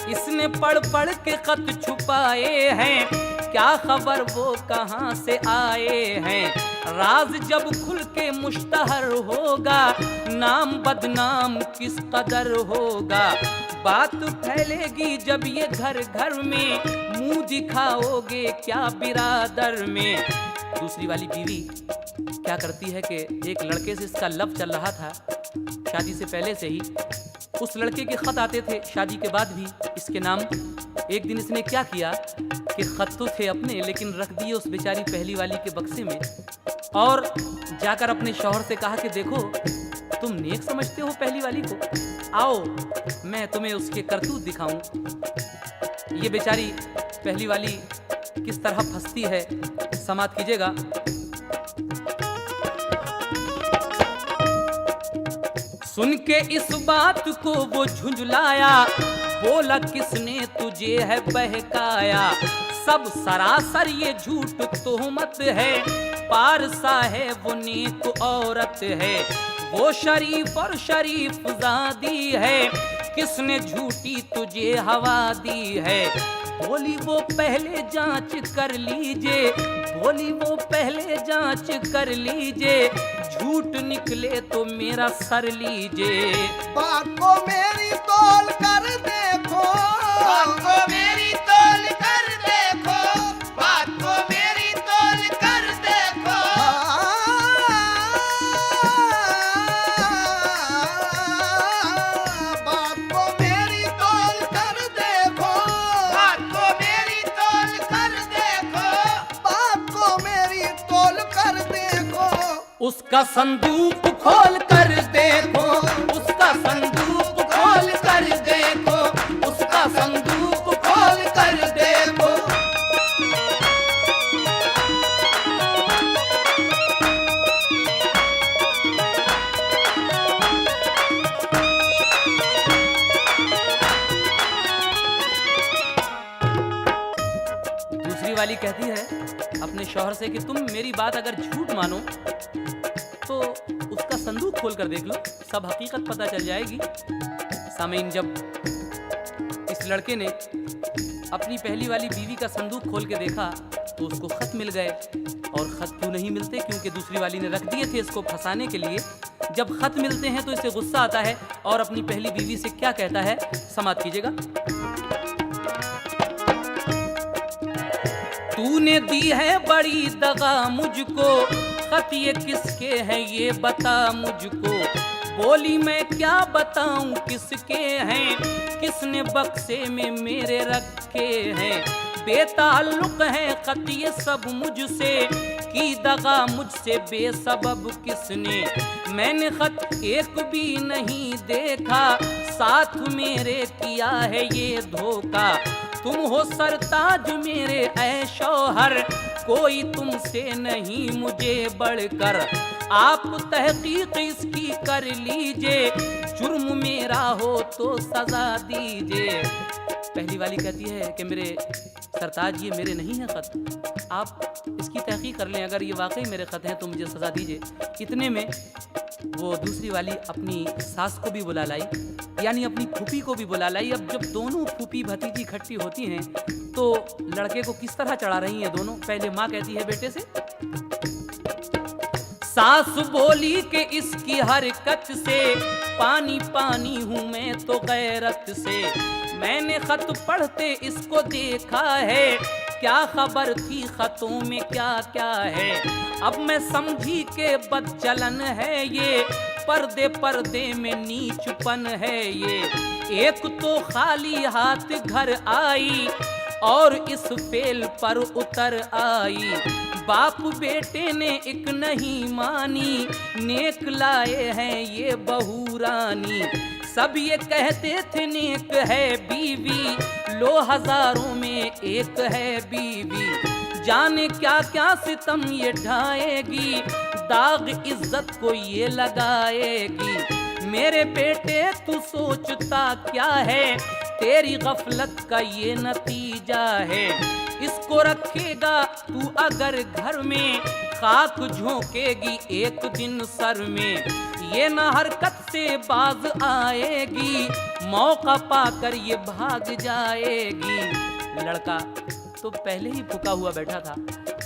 इसने पढ़ पढ़ के खत छुपाए हैं, क्या खबर वो कहाँ से आए हैं। राज जब खुल के मुश्तहर होगा, नाम बदनाम किस कदर होगा। बात फैलेगी जब ये घर घर में, मुंह दिखाओगे क्या बिरादर में। दूसरी वाली बीवी क्या करती है कि एक लड़के से इसका लव चल रहा था, शादी से पहले से ही उस लड़के के खत आते थे, शादी के बाद भी इसके नाम। एक दिन इसने क्या किया कि खत तो थे अपने, लेकिन रख दिए उस बेचारी पहली वाली के बक्से में, और जाकर अपने शौहर से कहा कि देखो तुम नेक समझते हो पहली वाली को, आओ मैं तुम्हें उसके करतूत दिखाऊं। ये बेचारी पहली वाली किस तरह फंसती है, समाप्त कीजिएगा। सुन के इस बात को वो झुंझलाया, बोला किसने तुझे है बहकाया, सब सरासर ये झूठ तोहमत है, पारसा है वो नेक औरत है, वो शरीफ और शरीफ ज़ादी है, किसने झूठी तुझे हवा दी है। बोली वो पहले जांच कर लीजिए, बोली वो पहले जांच कर लीजिए, झूठ निकले तो मेरा सर लीजिए। बात को मेरी तौल कर देखो, बात को मेरी तौल कर देखो, बात को मेरी तौल कर देखो, बात को मेरी तौल कर देखो, बात को मेरी तौल कर देखो, बात को मेरी तौल कर देखो। उसका संदूक खोल कर देखो, उसका संदूक खोल कर देखो, उसका संदूक खोल कर देखो। दूसरी वाली कहती है अपने शौहर से कि तुम मेरी बात अगर झूठ मानो तो उसका संदूक खोल कर देख लो, सब हकीकत पता चल जाएगी। सामीन, जब इस लड़के ने अपनी पहली वाली बीवी का संदूक खोल के देखा तो उसको खत मिल गए, और खत क्यों नहीं मिलते, क्योंकि दूसरी वाली ने रख दिए थे इसको फंसाने के लिए। जब खत मिलते हैं तो इसे गुस्सा आता है और अपनी पहली बीवी से क्या कहता है, समाप्त कीजिएगा। तूने दी है बड़ी दगा मुझको, खत ये किसके हैं ये बता मुझको। बोली मैं क्या बताऊं किसके हैं, किसने बक्से में मेरे रखे हैं। बेताल्लुक है खत ये सब मुझसे, की दगा मुझसे बेसबब किसने। मैंने खत एक भी नहीं देखा, साथ मेरे किया है ये धोखा। तुम हो सरताज मेरे ऐ शौहर, कोई तुमसे नहीं मुझे बढ़कर। आप तहकीक इसकी कर लीजिए, जुर्म मेरा हो तो सजा दीजिए। पहली वाली कहती है कि मेरे सरताज ये मेरे नहीं है खत, आप इसकी तहकीक कर लें, अगर ये वाकई मेरे खत हैं तो मुझे सजा दीजिए। इतने में वो दूसरी वाली अपनी सास को भी बुला लाई, यानी अपनी फूफी को भी बुला लाई। अब जब दोनों फूफी भतीजी इकट्ठी होती हैं तो लड़के को किस तरह चढ़ा रही हैं दोनों। पहले माँ कहती है बेटे से, सास बोली कि इसकी हरकत से पानी पानी हूँ मैं तो गैरत से। मैंने खत पढ़ते इसको देखा है, क्या खबर थी खतों में क्या क्या है। अब मैं समझी के बदचलन है ये, पर्दे पर्दे में नीचपन है ये। एक तो खाली हाथ घर आई और इस फेल पर उतर आई। बाप बेटे ने एक नहीं मानी, नेक लाए हैं ये बहू रानी। सब ये कहते थे नेक है बीवी, लो हजारों में एक है बीवी। जाने क्या क्या सितम ये ढाएगी, दाग इज्जत को ये लगाएगी। मेरे बेटे तू सोचता क्या है, तेरी गफलत का ये नतीजा है। इसको रखेगा तू अगर घर में, खाक झोंकेगी एक दिन सर में। ये न हरकत से बाज आएगी, मौका पाकर ये भाग जाएगी। लड़का तो पहले ही फूका हुआ बैठा था,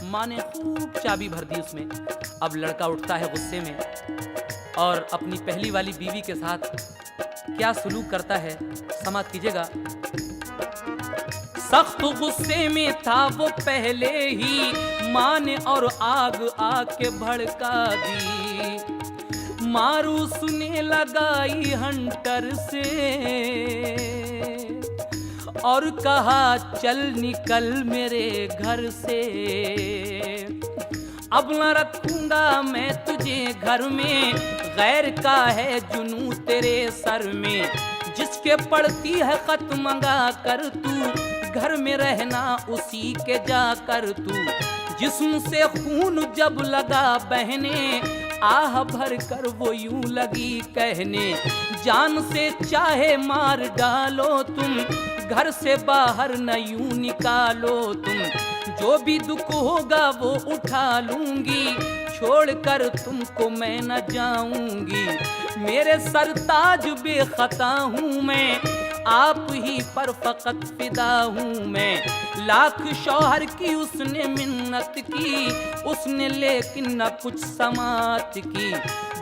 माँ ने खूब चाबी भर दी उसमें। अब लड़का उठता है गुस्से में और अपनी पहली वाली बीवी के साथ क्या सलूक करता है, समाप्त कीजिएगा। सख्त गुस्से में था वो पहले ही, माँ ने और आग आके भड़का दी। मारू सुने लगाई हंटर से और कहा चल निकल मेरे घर से। अब न रखूंगा मैं तुझे घर में, गैर का है जुनू तेरे सर में। जिसके पड़ती है खत मंगा कर तू, घर में रहना उसी के जाकर तू। जिस्म से खून जब लगा बहने, आह भर कर वो यूं लगी कहने। जान से चाहे मार डालो तुम, घर से बाहर न यूं निकालो तुम। जो भी दुख होगा वो उठा लूंगी, छोड़कर तुमको मैं न जाऊंगी। मेरे सरताज बेखता हूँ मैं, आप ही पर फकत फिदा हूँ मैं। लाख शौहर की उसने मिन्नत की, उसने लेकिन न कुछ समात की।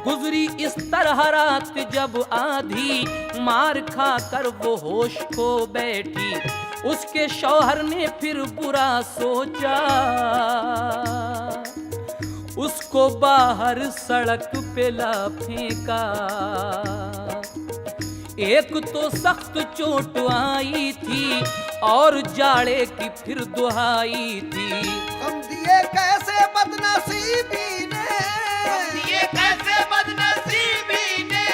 गुजरी इस तरह रात जब आधी, मार खा कर वो होश खो बैठी। उसके शौहर ने फिर बुरा सोचा, उसको बाहर सड़क पे ला फेंका। एक तो सख्त चोट आई थी और जाड़े की फिर दुहाई थी। हम दिए कैसे बदनसीबी ने, हम दिए कैसे बदनसीबी ने,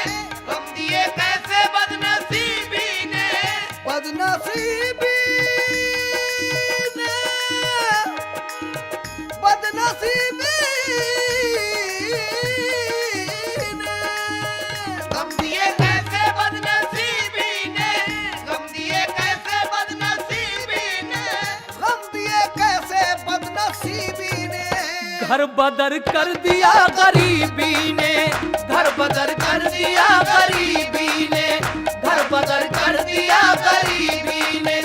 हम दिए कैसे बदनसीबी ने, बदनसीबी ने, बदनसीबी ने। हम दिए कैसे बदनसीबी ने, हम दिए कैसे बदनसीबी ने, हम दिए कैसे बदनसीबी ने। घर बदर कर दिया गरीबी ने, घर बदर कर दिया गरीबी ने, घर बदर कर दिया गरीबी ने।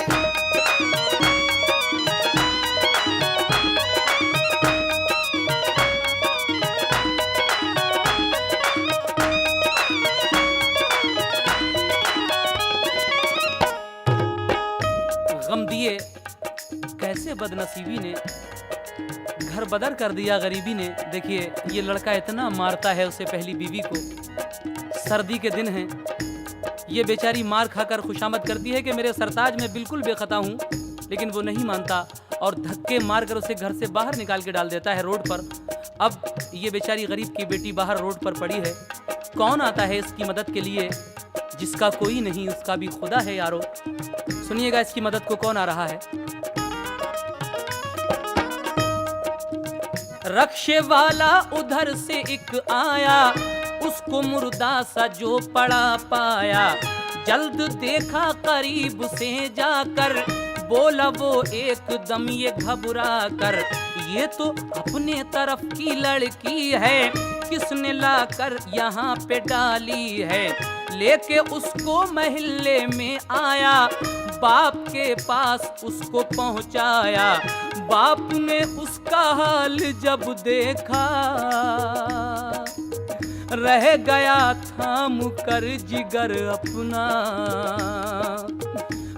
गम दिए कैसे बदनसीबी ने, घर बदर कर दिया गरीबी ने। देखिए ये लड़का इतना मारता है उसे पहली बीवी को। सर्दी के दिन हैं, ये बेचारी मार खाकर खुशामद करती है कि मेरे सरताज मैं बिल्कुल बेखता हूँ, लेकिन वो नहीं मानता और धक्के मारकर उसे घर से बाहर निकाल के डाल देता है रोड पर। अब ये बेचारी गरीब की बेटी बाहर रोड पर पड़ी है। कौन आता है इसकी मदद के लिए? जिसका कोई नहीं उसका भी खुदा है यारो। सुनिएगा इसकी मदद को कौन आ रहा है। रक्षे वाला उधर से एक आया, उसको मुर्दा सा जो पड़ा पाया। जल्द देखा करीब से जाकर, बोला वो एकदम ये घबरा कर, ये तो अपने तरफ की लड़की है, किसने लाकर यहाँ पे डाली है। लेके उसको महल्ले में आया, बाप के पास उसको पहुँचाया। बाप ने उसका हाल जब देखा, रह गया थाम कर जिगर अपना।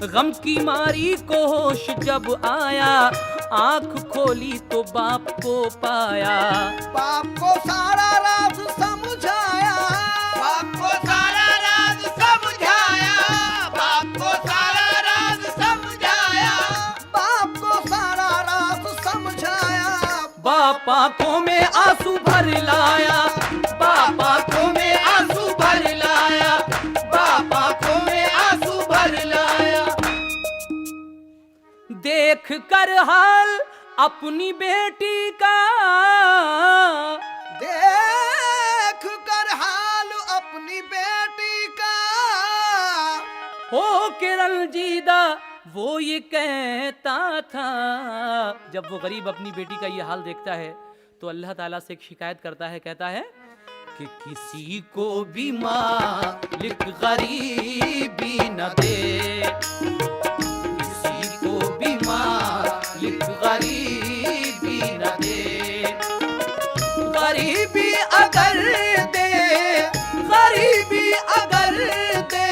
गम की मारी को होश जब आया, आंख खोली तो बाप को पाया। बाप को सारा राज समझाया, बाप को सारा राज समझाया, बाप को सारा राज समझाया, बाप को सारा राज समझाया। बाप आंखों में आंसू भर लाया, बाप आंखों में आंसू भर लाया, बाप आंखों में आंसू भर लाया। देख कर हाल अपनी बेटी का, देख कर हाल अपनी बेटी का, हो के रंजीदा वो ये कहता था। जब वो गरीब अपनी बेटी का ये हाल देखता है तो अल्लाह ताला से एक शिकायत करता है, कहता है कि किसी को भी मालिक गरीबी न दे, किसी को भी मालिक गरीबी न दे। गरीबी अगर दे, गरीबी अगर दे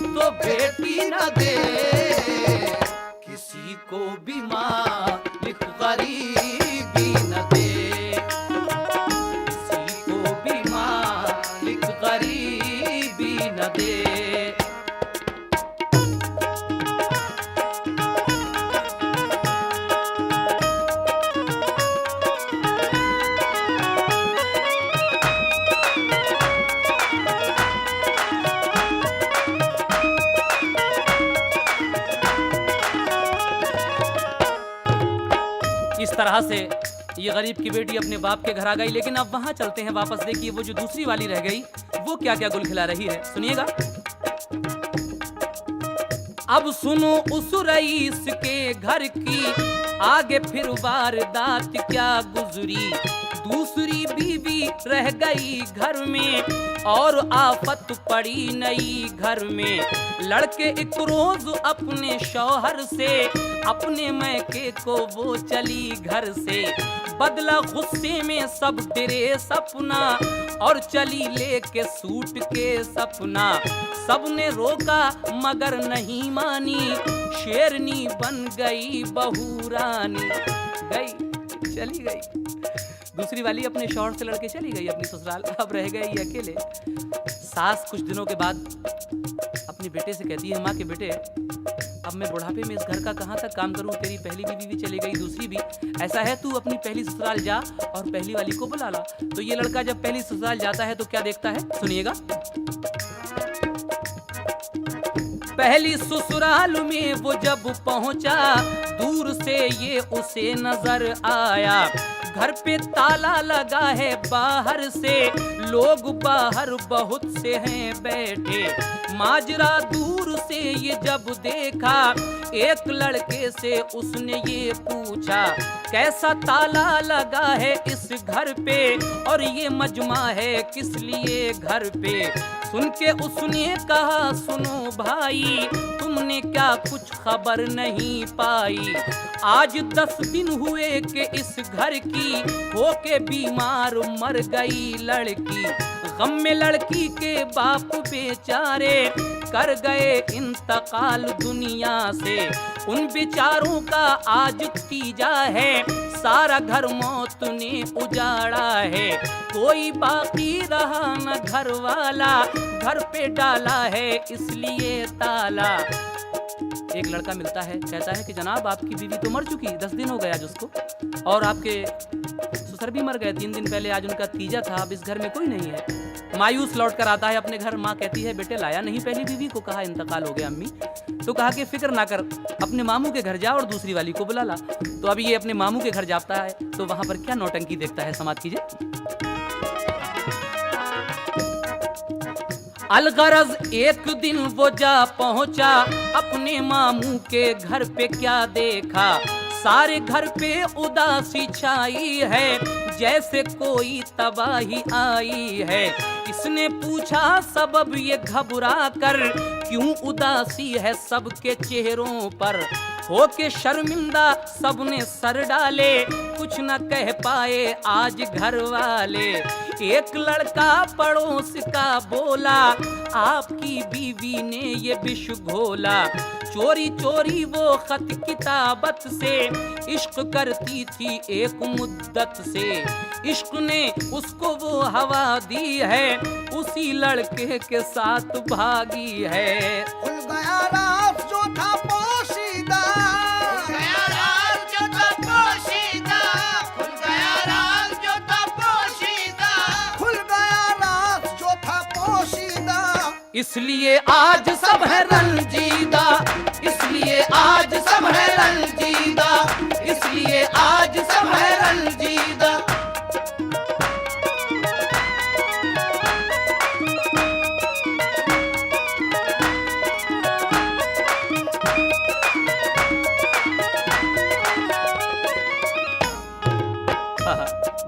तो बेटी न दे, किसी को भी मालिक गरीबी न दे, किसी को भी मालिक से ये गरीब की बेटी अपने बाप के घर आ गई। लेकिन अब वहां चलते हैं वापस। देखिए वो जो दूसरी वाली रह गई वो क्या क्या गुल खिला रही है, सुनिएगा। अब सुनो उस रईस के घर की आगे फिर वारदात क्या गुजरी। दूसरी बीवी रह गई घर में और आफत पड़ी नई घर में। लड़के एक रोज अपने शौहर से अपने मैके को वो चली घर से। बदला गुस्से में सब तेरे सपना और चली लेके सूट के सपना। सबने रोका मगर नहीं मानी, शेरनी बन गई बहू रानी। गई चली गई दूसरी वाली अपने शौहर से लड़के चली गई अपनी ससुराल। अब रह गई ये अकेले। सास कुछ दिनों के बाद अपने बेटे से कहती है, माँ के बेटे अब मैं बुढ़ापे में इस घर का कहाँ तक काम करूँ, तेरी पहली बीवी भी चली गई, दूसरी भी। ऐसा है तू अपनी पहली ससुराल जा और पहली वाली को बुला ला। तो ये लड़का जब पहली ससुराल जाता है तो क्या देखता है, सुनिएगा। पहली ससुराल में वो जब पहुंचा दूर से ये उसे नजर आया। घर पे ताला लगा है बाहर से, लोग बाहर बहुत से हैं बैठे। माजरा दूर से ये जब देखा एक लड़के से उसने ये पूछा, कैसा ताला लगा है इस घर पे और ये मजमा है किस लिए घर पे। सुन के उसने कहा, सुनो भाई तुमने क्या कुछ खबर नहीं पाई। आज 10 दिन हुए कि इस घर की होके बीमार मर गई लड़की। गम में लड़की के बाप बेचारे कर गए इंतकाल दुनिया से। उन बेचारों का आज तीजा है, सारा घर मौत ने उजाड़ा है। कोई बाकी रहा न घर वाला, घर पे डाला है इसलिए ताला। एक लड़का मिलता है, कहता है कि जनाब आपकी बीवी तो मर चुकी, 10 दिन हो गए आज उसको, और आपके ससुर भी मर गए 3 दिन पहले, आज उनका तीजा था, अब इस घर में कोई नहीं है। मायूस लौट कर आता है अपने घर। माँ कहती है, बेटे लाया नहीं पहली बीवी को, कहा इंतकाल हो गया अम्मी। तो कहा कि फिक्र ना कर, अपने मामू के घर जा और दूसरी वाली को बुला ला। तो अभी ये अपने मामू के घर जाता है तो वहां पर क्या नौटंकी देखता है, समाप्त कीजिए। अलगरज एक दिन वो जा पहुंचा अपने मामू के घर पे, क्या देखा सारे घर पे उदासी छाई है जैसे कोई तबाही आई है। इसने पूछा सबब ये घबरा कर क्यों उदासी है सबके चेहरों पर। होके शर्मिंदा सबने सर डाले, कुछ न कह पाए आज घर वाले। एक लड़का पड़ोस का बोला, आपकी बीवी ने ये विष घोला। चोरी चोरी वो खत किताबत से इश्क करती थी एक मुद्दत से। इश्क ने उसको वो हवा दी है, उसी लड़के के साथ भागी है। खुल गया राज जो था पोशीदा, गया राज जो था पोशीदा, खुल गया राज जो था पोशीदा। खुल गया राज जो था पोशीदा। इसलिए आज सब है रंजीदा, इसलिए आज सब है रंजीदा, इसलिए आज सब है रंजीदा।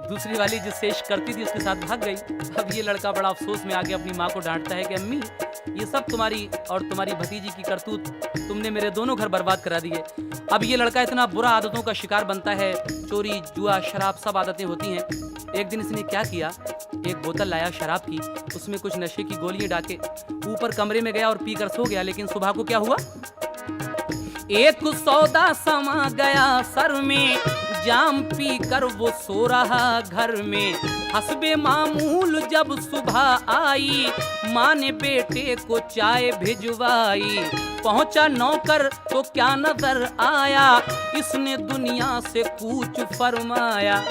दूसरी वाली जो शेष करती थी उसके साथ भाग गई। अब ये लड़का बड़ा अफसोस में आके अपनी माँ को डांटता है कि अम्मी ये सब तुम्हारी और तुम्हारी भतीजी की करतूत, तुमने मेरे दोनों घर बर्बाद करा दिए। अब ये लड़का इतना बुरा आदतों का शिकार बनता है, चोरी जुआ शराब सब आदतें होती हैं। एक दिन इसने क्या किया, एक बोतल लाया शराब की, उसमें कुछ नशे की गोलियां डाके ऊपर कमरे में गया और पीकर सो गया। लेकिन सुबह को क्या हुआ, एक सौदा समा गया सर में, जाम पी कर वो सो रहा घर में। हसबे मामूल जब सुबह आई, माँ ने बेटे को चाय भिजवाई। पहुंचा नौकर तो क्या नजर आया, इसने दुनिया से कूच फरमाया।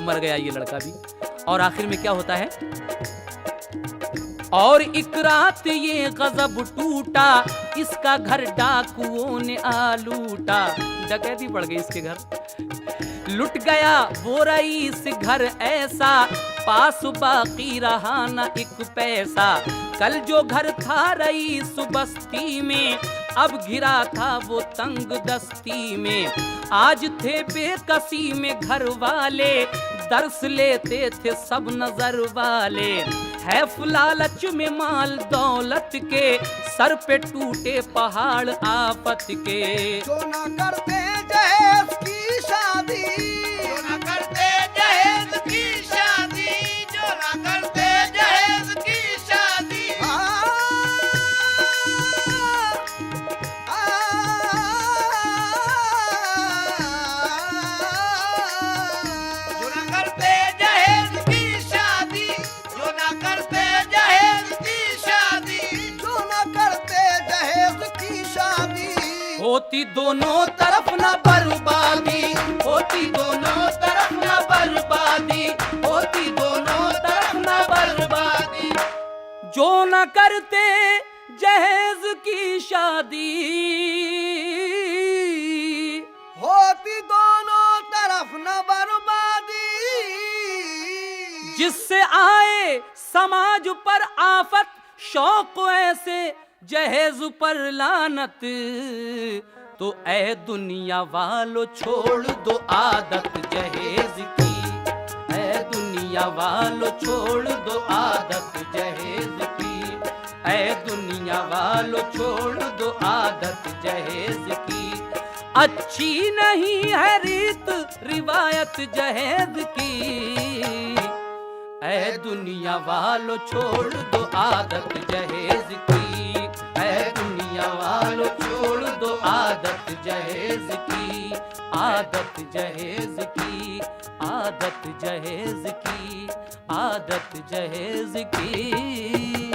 मर गया ये लड़का भी। और आखिर में क्या होता है, और एक रात ये गजब टूटा, इसका घर डाकुओं ने आ लूटा। डकैती पड़ गई इसके घर। लुट गया वो रईस घर ऐसा, पास बाकी रहा न एक पैसा। कल जो घर था रईस बस्ती में, अब घिरा था वो तंग दस्ती में। आज थे बेकसी में घर वाले, दर्स लेते थे सब नजर वाले। है लालच में माल दौलत के, सर पे टूटे पहाड़ आफत के। जो ना करते जहेज की शादी, जो न करते जहेज की शादी, जो न करते जहेज की शादी, आ, जो न करते जहेज की शादी, जो न करते जहेज की शादी, जो ना करते जहेज की शादी। होती दोनों तरफ न बर्बादी, होती दोनों तरफ न बर्बादी, होती दोनों तरफ न बर्बादी। जो न करते जहेज की शादी, होती दोनों तरफ न बर्बादी। जिससे आए समाज पर आफत, शौक ऐसे जहेज पर लानत। तो ऐ दुनिया वालों छोड़ दो आदत जहेज की, ऐ दुनिया वालों छोड़ दो आदत जहेज की, ऐ दुनिया वालों छोड़ दो आदत जहेज की। अच्छी नहीं है रीत रिवायत जहेज की, ऐ दुनिया वालों छोड़ दो आदत जहेज की, ऐ दुनिया वालों छोड़ दो आदत जहेज की, आदत जहेज की, आदत जहेज की, आदत जहेज की।